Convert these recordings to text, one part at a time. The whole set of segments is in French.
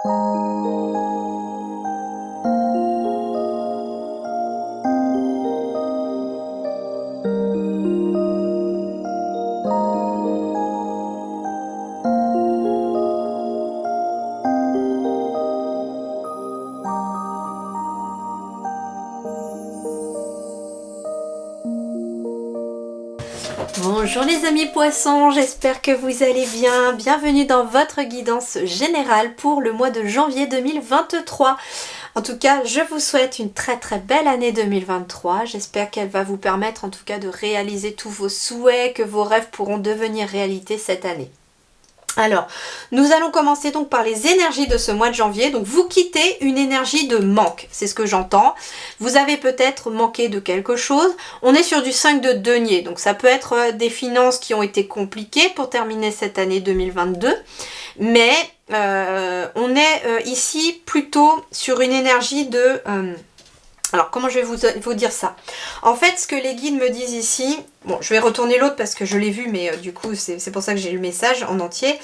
Bonjour les amis poissons, j'espère que vous allez bien. Bienvenue dans votre guidance générale pour le mois de janvier 2023. En tout cas, je vous souhaite une très belle année 2023. J'espère qu'elle va vous permettre en tout cas de réaliser tous vos souhaits, que vos rêves pourront devenir réalité cette année. Alors, nous allons commencer donc par les énergies de ce mois de janvier. Donc, vous quittez une énergie de manque, c'est ce que j'entends. Vous avez peut-être manqué de quelque chose. On est sur du 5 de denier, donc ça peut être des finances qui ont été compliquées pour terminer cette année 2022. Mais on est ici plutôt sur une énergie de... alors, comment je vais vous dire ça? En fait, ce que les guides me disent ici... Bon, je vais retourner l'autre parce que je l'ai vu, mais du coup, c'est pour ça que j'ai le message en entier.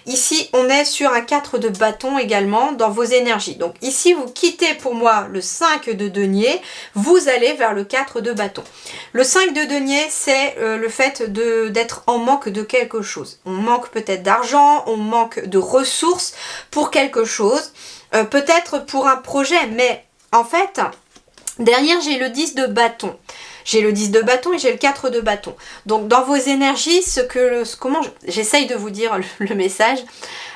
Ici, on est sur un 4 de bâton également dans vos énergies. Donc ici, vous quittez pour moi le 5 de denier, vous allez vers le 4 de bâton. Le 5 de denier, c'est le fait d'être en manque de quelque chose. On manque peut-être d'argent, on manque de ressources pour quelque chose, peut-être pour un projet, mais en fait... Derrière, j'ai le 10 de bâton. J'ai le 10 de bâton et j'ai le 4 de bâton. Donc, dans vos énergies, j'essaye de vous dire le message.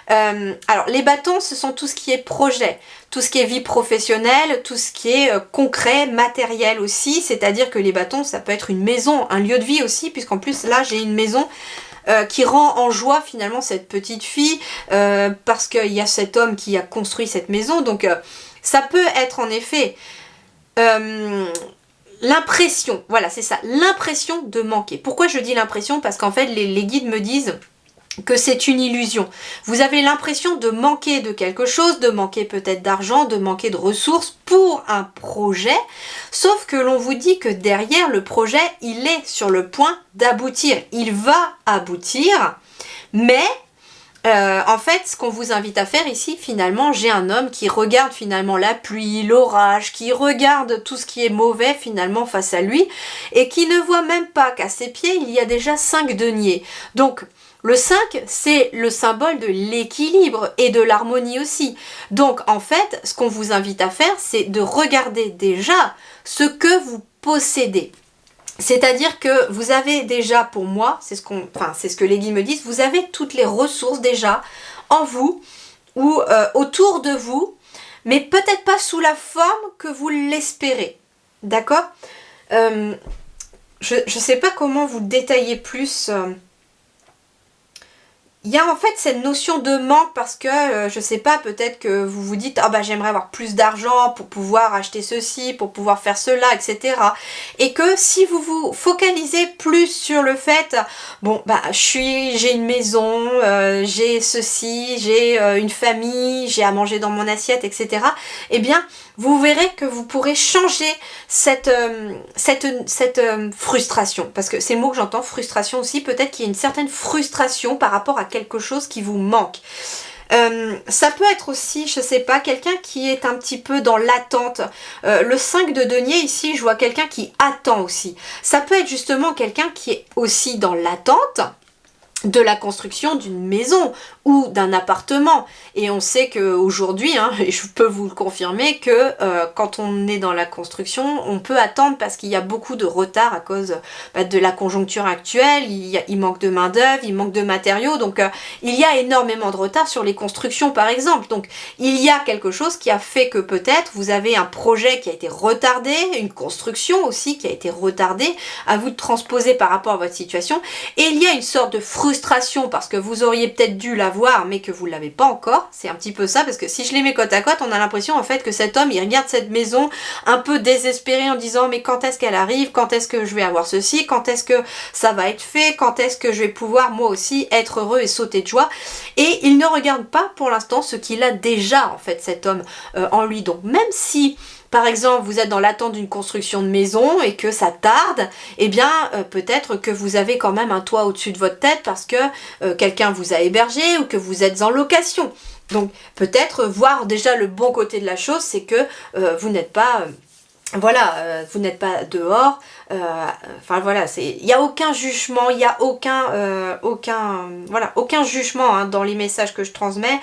Alors, les bâtons, ce sont tout ce qui est projet, tout ce qui est vie professionnelle, tout ce qui est concret, matériel aussi. C'est-à-dire que les bâtons, ça peut être une maison, un lieu de vie aussi, puisqu'en plus, là, j'ai une maison qui rend en joie finalement cette petite fille, parce qu'il y a cet homme qui a construit cette maison. Donc, ça peut être en effet... l'impression, voilà c'est ça, l'impression de manquer. Pourquoi je dis l'impression? Parce qu'en fait les guides me disent que c'est une illusion. Vous avez l'impression de manquer de quelque chose, de manquer peut-être d'argent, de manquer de ressources pour un projet, sauf que l'on vous dit que derrière le projet, il est sur le point d'aboutir. Il va aboutir, mais... en fait, ce qu'on vous invite à faire ici, finalement, j'ai un homme qui regarde finalement la pluie, l'orage, qui regarde tout ce qui est mauvais finalement face à lui et qui ne voit même pas qu'à ses pieds, il y a déjà 5 deniers. Donc, le 5, c'est le symbole de l'équilibre et de l'harmonie aussi. Donc, en fait, ce qu'on vous invite à faire, c'est de regarder déjà ce que vous possédez. C'est-à-dire que vous avez déjà, pour moi, c'est ce que les guides me disent, vous avez toutes les ressources déjà en vous ou autour de vous, mais peut-être pas sous la forme que vous l'espérez. D'accord? Je ne sais pas comment vous détailler plus... Il y a en fait cette notion de manque parce que, je sais pas, peut-être que vous vous dites « Ah bah j'aimerais avoir plus d'argent pour pouvoir acheter ceci, pour pouvoir faire cela, etc. » Et que si vous vous focalisez plus sur le fait « Bon, bah j'ai une maison, j'ai ceci, j'ai une famille, j'ai à manger dans mon assiette, etc. » Eh bien, vous verrez que vous pourrez changer cette frustration. Parce que c'est le mot que j'entends, frustration aussi. Peut-être qu'il y a une certaine frustration par rapport à quelque chose qui vous manque. Ça peut être aussi, je sais pas, quelqu'un qui est un petit peu dans l'attente. Le 5 de denier ici, je vois quelqu'un qui attend aussi. Ça peut être justement quelqu'un qui est aussi dans l'attente de la construction d'une maison ou d'un appartement. Et on sait qu'aujourd'hui, et je peux vous le confirmer, que quand on est dans la construction, on peut attendre parce qu'il y a beaucoup de retard à cause de la conjoncture actuelle, il manque de main d'œuvre, il manque de matériaux, donc il y a énormément de retard sur les constructions par exemple. Donc il y a quelque chose qui a fait que peut-être vous avez un projet qui a été retardé, une construction aussi qui a été retardée, à vous de transposer par rapport à votre situation, et il y a une sorte de frustration parce que vous auriez peut-être dû l'avoir mais que vous ne l'avez pas encore. C'est un petit peu ça, parce que si je les mets côte à côte, on a l'impression en fait que cet homme il regarde cette maison un peu désespéré en disant mais quand est-ce qu'elle arrive, quand est-ce que je vais avoir ceci, quand est-ce que ça va être fait, quand est-ce que je vais pouvoir moi aussi être heureux et sauter de joie. Et il ne regarde pas pour l'instant ce qu'il a déjà en fait cet homme en lui. Donc même si par exemple vous êtes dans l'attente d'une construction de maison et que ça tarde, eh bien peut-être que vous avez quand même un toit au-dessus de votre tête parce que quelqu'un vous a hébergé ou que vous êtes en location. Donc peut-être voir déjà le bon côté de la chose, c'est que vous n'êtes pas... voilà, vous n'êtes pas dehors, enfin voilà, il n'y a aucun jugement, il n'y a aucun jugement hein, dans les messages que je transmets.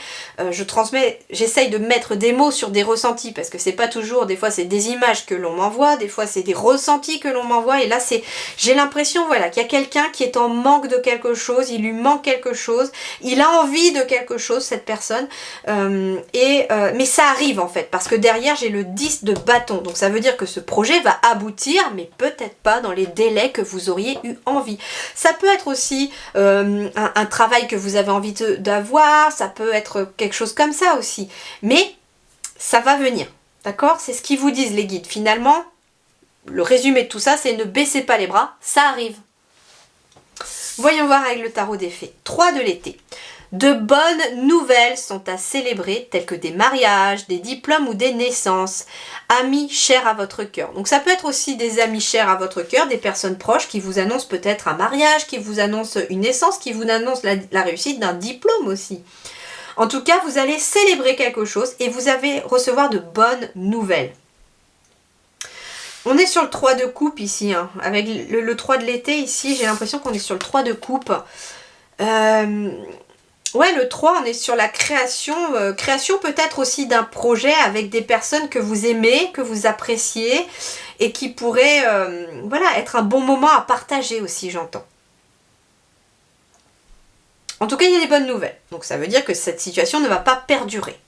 J'essaye de mettre des mots sur des ressentis, parce que c'est pas toujours, des fois c'est des images que l'on m'envoie, des fois c'est des ressentis que l'on m'envoie, et là j'ai l'impression voilà, qu'il y a quelqu'un qui est en manque de quelque chose, il lui manque quelque chose, il a envie de quelque chose, cette personne, mais ça arrive en fait, parce que derrière j'ai le 10 de bâton, donc ça veut dire que ce projet va aboutir, mais peut-être pas dans les délais que vous auriez eu envie. Ça peut être aussi un travail que vous avez envie d'avoir, ça peut être quelque chose comme ça aussi, mais ça va venir, d'accord? C'est ce qu'ils vous disent les guides. Finalement, le résumé de tout ça, c'est ne baissez pas les bras, ça arrive. Voyons voir avec le tarot des fées. 3 de l'été. De bonnes nouvelles sont à célébrer, telles que des mariages, des diplômes ou des naissances. Amis chers à votre cœur. Donc ça peut être aussi des amis chers à votre cœur, des personnes proches qui vous annoncent peut-être un mariage, qui vous annoncent une naissance, qui vous annoncent la réussite d'un diplôme aussi. En tout cas, vous allez célébrer quelque chose et vous allez recevoir de bonnes nouvelles. On est sur le 3 de coupe ici, hein. Avec le 3 de l'été ici, j'ai l'impression qu'on est sur le 3 de coupe. Ouais, le 3, on est sur la création, création peut-être aussi d'un projet avec des personnes que vous aimez, que vous appréciez et qui pourraient voilà, être un bon moment à partager aussi, j'entends. En tout cas, il y a des bonnes nouvelles. Donc ça veut dire que cette situation ne va pas perdurer.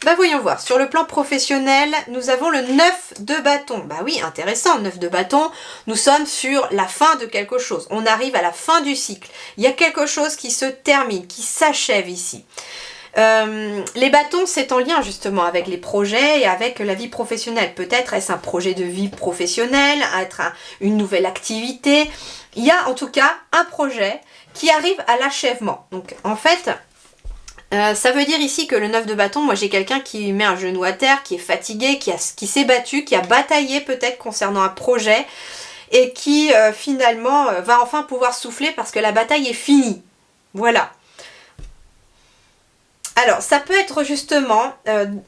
Bah voyons voir, sur le plan professionnel, nous avons le 9 de bâton. Bah oui, intéressant, 9 de bâton, nous sommes sur la fin de quelque chose. On arrive à la fin du cycle. Il y a quelque chose qui se termine, qui s'achève ici. Les bâtons, c'est en lien justement avec les projets et avec la vie professionnelle. Peut-être est-ce un projet de vie professionnelle, être une nouvelle activité. Il y a en tout cas un projet qui arrive à l'achèvement. Donc en fait... ça veut dire ici que le 9 de bâton, moi j'ai quelqu'un qui met un genou à terre, qui est fatigué, qui s'est battu, qui a bataillé peut-être concernant un projet et qui finalement va enfin pouvoir souffler parce que la bataille est finie. Voilà. Alors ça peut être justement,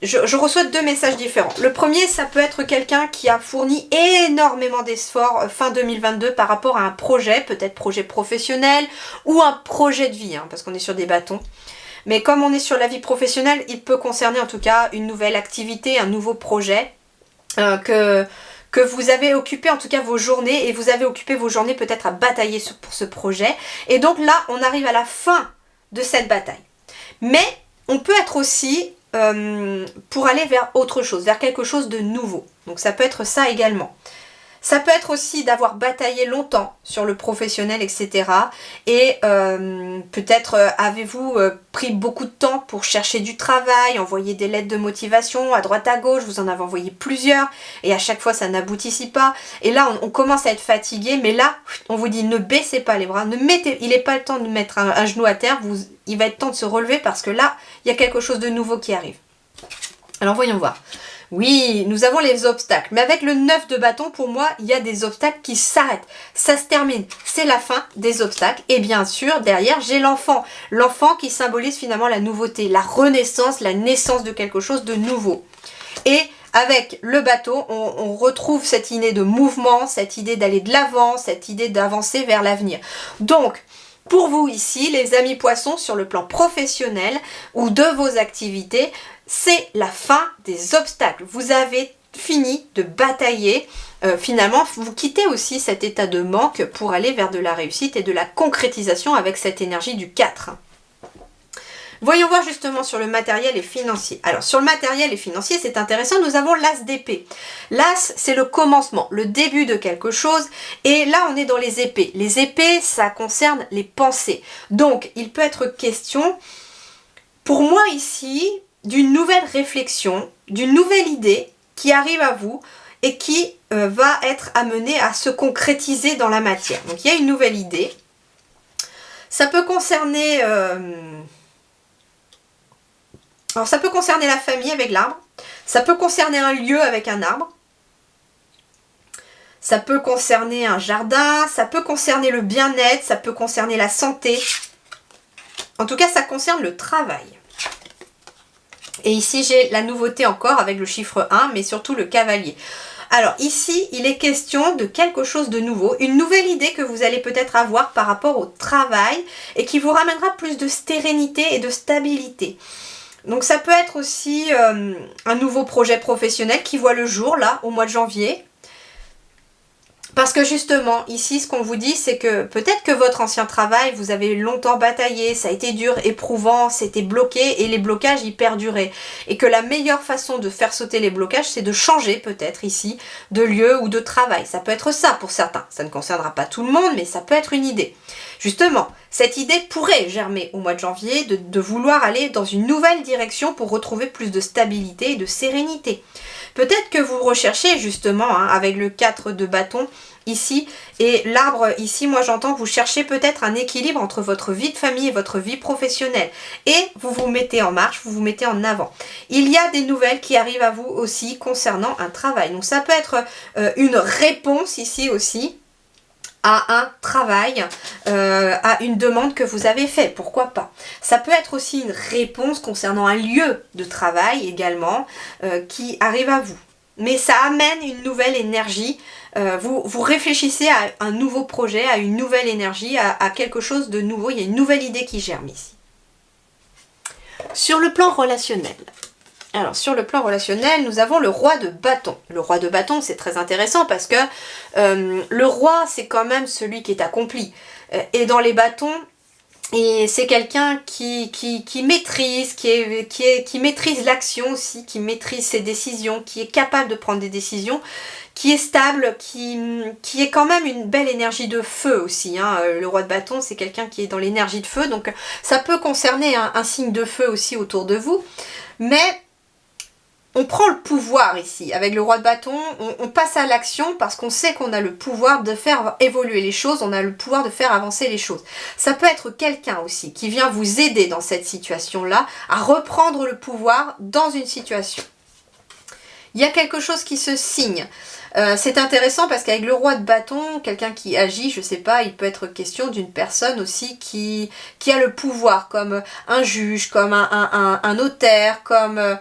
je reçois 2 messages différents. Le premier, ça peut être quelqu'un qui a fourni énormément d'efforts fin 2022 par rapport à un projet, peut-être projet professionnel ou un projet de vie, hein, parce qu'on est sur des bâtons. Mais comme on est sur la vie professionnelle, il peut concerner en tout cas une nouvelle activité, un nouveau projet que vous avez occupé en tout cas vos journées et vous avez occupé vos journées peut-être à batailler pour ce projet. Et donc là, on arrive à la fin de cette bataille. Mais on peut être aussi pour aller vers autre chose, vers quelque chose de nouveau. Donc ça peut être ça également. Ça peut être aussi d'avoir bataillé longtemps sur le professionnel, etc. Et peut-être avez-vous pris beaucoup de temps pour chercher du travail, envoyer des lettres de motivation à droite à gauche, vous en avez envoyé plusieurs et à chaque fois ça n'aboutit pas. Et là on commence à être fatigué, mais là on vous dit ne baissez pas les bras, il n'est pas le temps de mettre un genou à terre, il va être temps de se relever parce que là il y a quelque chose de nouveau qui arrive. Alors voyons voir. Oui, nous avons les obstacles. Mais avec le 9 de bâton, pour moi, il y a des obstacles qui s'arrêtent. Ça se termine. C'est la fin des obstacles. Et bien sûr, derrière, j'ai l'enfant. L'enfant qui symbolise finalement la nouveauté, la renaissance, la naissance de quelque chose de nouveau. Et avec le bateau, on retrouve cette idée de mouvement, cette idée d'aller de l'avant, cette idée d'avancer vers l'avenir. Donc, pour vous ici, les amis poissons, sur le plan professionnel ou de vos activités, c'est la fin des obstacles. Vous avez fini de batailler. Finalement, vous quittez aussi cet état de manque pour aller vers de la réussite et de la concrétisation avec cette énergie du 4. Voyons voir justement sur le matériel et financier. Alors sur le matériel et financier, c'est intéressant, nous avons l'as d'épée. L'as, c'est le commencement, le début de quelque chose. Et là, on est dans les épées. Les épées, ça concerne les pensées. Donc, il peut être question, pour moi ici, d'une nouvelle réflexion, d'une nouvelle idée qui arrive à vous et qui va être amenée à se concrétiser dans la matière. Donc, il y a une nouvelle idée. Ça peut concerner... Alors ça peut concerner la famille avec l'arbre, ça peut concerner un lieu avec un arbre, ça peut concerner un jardin, ça peut concerner le bien-être, ça peut concerner la santé. En tout cas, ça concerne le travail. Et ici, j'ai la nouveauté encore avec le chiffre 1, mais surtout le cavalier. Alors ici, il est question de quelque chose de nouveau, une nouvelle idée que vous allez peut-être avoir par rapport au travail et qui vous ramènera plus de sérénité et de stabilité. Donc ça peut être aussi un nouveau projet professionnel qui voit le jour là, au mois de janvier. Parce que justement, ici, ce qu'on vous dit, c'est que peut-être que votre ancien travail, vous avez longtemps bataillé, ça a été dur, éprouvant, c'était bloqué et les blocages, ils perduraient. Et que la meilleure façon de faire sauter les blocages, c'est de changer peut-être ici de lieu ou de travail. Ça peut être ça pour certains. Ça ne concernera pas tout le monde, mais ça peut être une idée. Justement, cette idée pourrait germer au mois de janvier de vouloir aller dans une nouvelle direction pour retrouver plus de stabilité et de sérénité. Peut-être que vous recherchez justement, avec le 4 de bâton ici, et l'arbre ici, moi j'entends que vous cherchez peut-être un équilibre entre votre vie de famille et votre vie professionnelle. Et vous vous mettez en marche, vous vous mettez en avant. Il y a des nouvelles qui arrivent à vous aussi concernant un travail. Donc ça peut être une réponse ici aussi à un travail, à une demande que vous avez fait, pourquoi pas. Ça peut être aussi une réponse concernant un lieu de travail également qui arrive à vous. Mais ça amène une nouvelle énergie, vous réfléchissez à un nouveau projet, à une nouvelle énergie, à quelque chose de nouveau, il y a une nouvelle idée qui germe ici. Sur le plan relationnel. Alors, sur le plan relationnel, nous avons le roi de bâton. Le roi de bâton, c'est très intéressant parce que le roi, c'est quand même celui qui est accompli. Et dans les bâtons, c'est quelqu'un qui maîtrise, qui maîtrise l'action aussi, qui maîtrise ses décisions, qui est capable de prendre des décisions, qui est stable, qui est quand même une belle énergie de feu aussi. Le roi de bâton, c'est quelqu'un qui est dans l'énergie de feu, donc ça peut concerner un signe de feu aussi autour de vous. Mais on prend le pouvoir ici. Avec le roi de bâton, on passe à l'action parce qu'on sait qu'on a le pouvoir de faire évoluer les choses, on a le pouvoir de faire avancer les choses. Ça peut être quelqu'un aussi qui vient vous aider dans cette situation-là à reprendre le pouvoir dans une situation. Il y a quelque chose qui se signe. C'est intéressant parce qu'avec le roi de bâton, quelqu'un qui agit, je sais pas, il peut être question d'une personne aussi qui a le pouvoir, comme un juge, comme un notaire, comme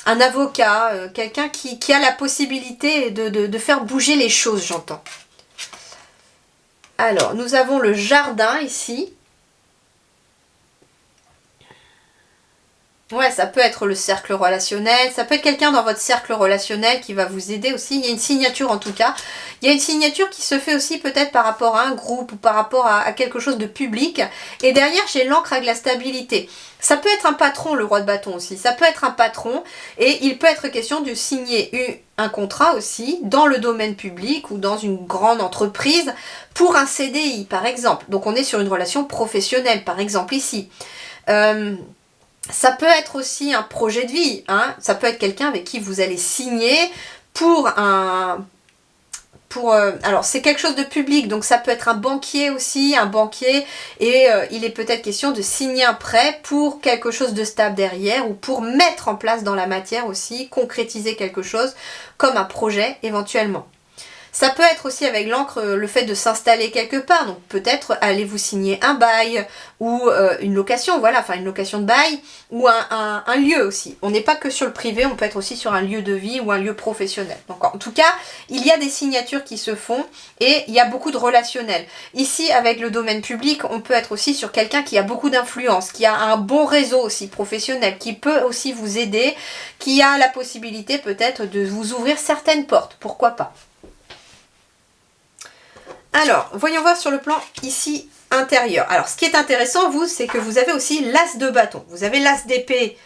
un avocat, quelqu'un qui a la possibilité de faire bouger les choses, j'entends. Alors, nous avons le jardin ici. Ouais, ça peut être le cercle relationnel, ça peut être quelqu'un dans votre cercle relationnel qui va vous aider aussi. Il y a une signature en tout cas. Il y a une signature qui se fait aussi peut-être par rapport à un groupe ou par rapport à quelque chose de public. Et derrière, j'ai l'encre avec la stabilité. Ça peut être un patron, le roi de bâton aussi. Ça peut être un patron et il peut être question de signer un contrat aussi dans le domaine public ou dans une grande entreprise pour un CDI par exemple. Donc on est sur une relation professionnelle par exemple ici. Ça peut être aussi un projet de vie, ça peut être quelqu'un avec qui vous allez signer pour alors c'est quelque chose de public, donc ça peut être un banquier aussi, et il est peut-être question de signer un prêt pour quelque chose de stable derrière ou pour mettre en place dans la matière aussi, concrétiser quelque chose comme un projet éventuellement. Ça peut être aussi avec l'encre le fait de s'installer quelque part, donc peut-être allez-vous signer un bail ou une location, voilà, enfin une location de bail ou un lieu aussi. On n'est pas que sur le privé, on peut être aussi sur un lieu de vie ou un lieu professionnel. Donc en tout cas, il y a des signatures qui se font et il y a beaucoup de relationnel. Ici, avec le domaine public, on peut être aussi sur quelqu'un qui a beaucoup d'influence, qui a un bon réseau aussi professionnel, qui peut aussi vous aider, qui a la possibilité peut-être de vous ouvrir certaines portes, pourquoi pas. Alors, voyons voir sur le plan ici intérieur. Alors, ce qui est intéressant, vous, c'est que vous avez aussi l'as de bâton. Vous avez l'as d'épée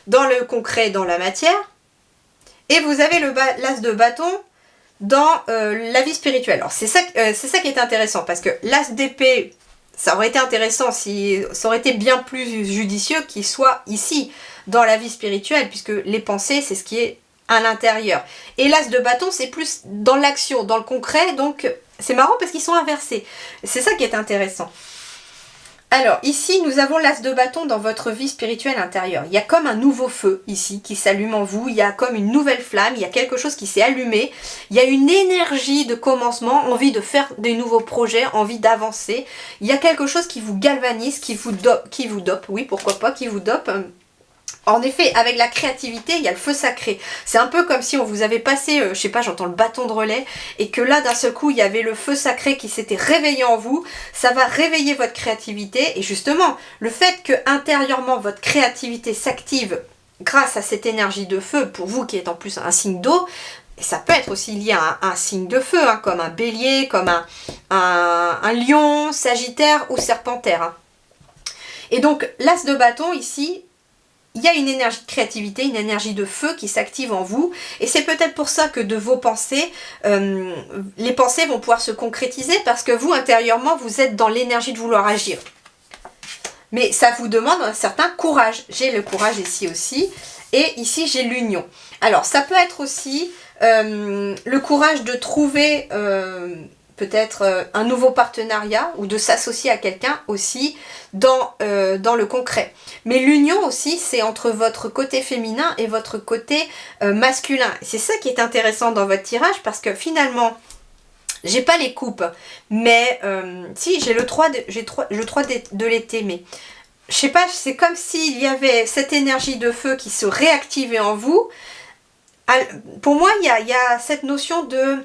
dans le concret, dans la matière. Et vous avez l'as de bâton dans la vie spirituelle. Alors, c'est ça qui est intéressant. Parce que l'as d'épée, ça aurait été intéressant si ça aurait été bien plus judicieux qu'il soit ici, dans la vie spirituelle. Puisque les pensées, c'est ce qui est à l'intérieur. Et l'as de bâton, c'est plus dans l'action, dans le concret. Donc, c'est marrant parce qu'ils sont inversés. C'est ça qui est intéressant. Alors, ici, nous avons l'as de bâton dans votre vie spirituelle intérieure. Il y a comme un nouveau feu ici qui s'allume en vous. Il y a comme une nouvelle flamme. Il y a quelque chose qui s'est allumé. Il y a une énergie de commencement, envie de faire des nouveaux projets, envie d'avancer. Il y a quelque chose qui vous galvanise, qui vous dope. Oui, pourquoi pas, qui vous dope. En effet, avec la créativité, il y a le feu sacré. C'est un peu comme si on vous avait passé, je sais pas, j'entends le bâton de relais, et que là, d'un seul coup, il y avait le feu sacré qui s'était réveillé en vous. Ça va réveiller votre créativité. Et justement, le fait que intérieurement, votre créativité s'active grâce à cette énergie de feu, pour vous qui êtes en plus un signe d'eau, et ça peut être aussi lié à un signe de feu, hein, comme un bélier, comme un lion, sagittaire ou serpentaire. Hein. Et donc, l'as de bâton ici, il y a une énergie de créativité, une énergie de feu qui s'active en vous. Et c'est peut-être pour ça que de vos pensées, les pensées vont pouvoir se concrétiser parce que vous, intérieurement, vous êtes dans l'énergie de vouloir agir. Mais ça vous demande un certain courage. J'ai le courage ici aussi. Et ici, j'ai l'union. Alors, ça peut être aussi le courage de trouver peut-être un nouveau partenariat ou de s'associer à quelqu'un aussi dans le concret. Mais l'union aussi, c'est entre votre côté féminin et votre côté masculin. C'est ça qui est intéressant dans votre tirage parce que finalement, j'ai pas les coupes, mais si, j'ai le 3 de l'été, mais je sais pas, c'est comme s'il y avait cette énergie de feu qui se réactivait en vous. Pour moi, il y a cette notion de...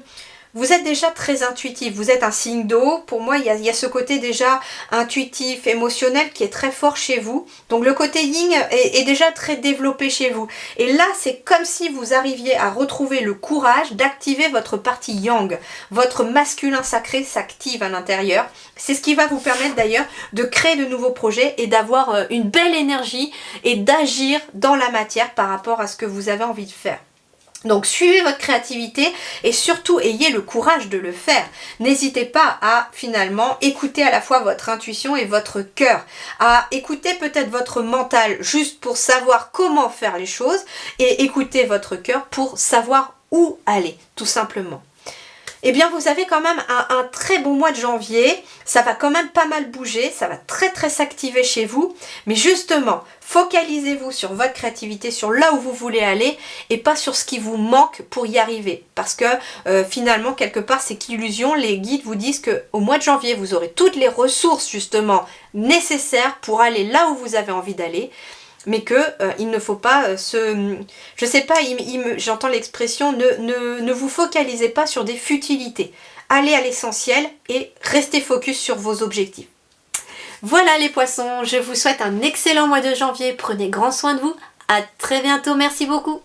Vous êtes déjà très intuitif, vous êtes un signe d'eau. Pour moi, il y a ce côté déjà intuitif, émotionnel qui est très fort chez vous. Donc le côté yin est déjà très développé chez vous. Et là, c'est comme si vous arriviez à retrouver le courage d'activer votre partie yang. Votre masculin sacré s'active à l'intérieur. C'est ce qui va vous permettre d'ailleurs de créer de nouveaux projets et d'avoir une belle énergie et d'agir dans la matière par rapport à ce que vous avez envie de faire. Donc suivez votre créativité et surtout ayez le courage de le faire. N'hésitez pas à finalement écouter à la fois votre intuition et votre cœur, à écouter peut-être votre mental juste pour savoir comment faire les choses et écouter votre cœur pour savoir où aller, tout simplement. Eh bien vous avez quand même un très bon mois de janvier, ça va quand même pas mal bouger, ça va très s'activer chez vous, mais justement, focalisez-vous sur votre créativité, sur là où vous voulez aller et pas sur ce qui vous manque pour y arriver. Parce que finalement, quelque part, c'est qu'illusion, les guides vous disent qu'au mois de janvier, vous aurez toutes les ressources justement nécessaires pour aller là où vous avez envie d'aller. Mais que il ne faut pas je sais pas, j'entends l'expression, ne vous focalisez pas sur des futilités. Allez à l'essentiel et restez focus sur vos objectifs. Voilà les poissons, je vous souhaite un excellent mois de janvier, prenez grand soin de vous, à très bientôt, merci beaucoup.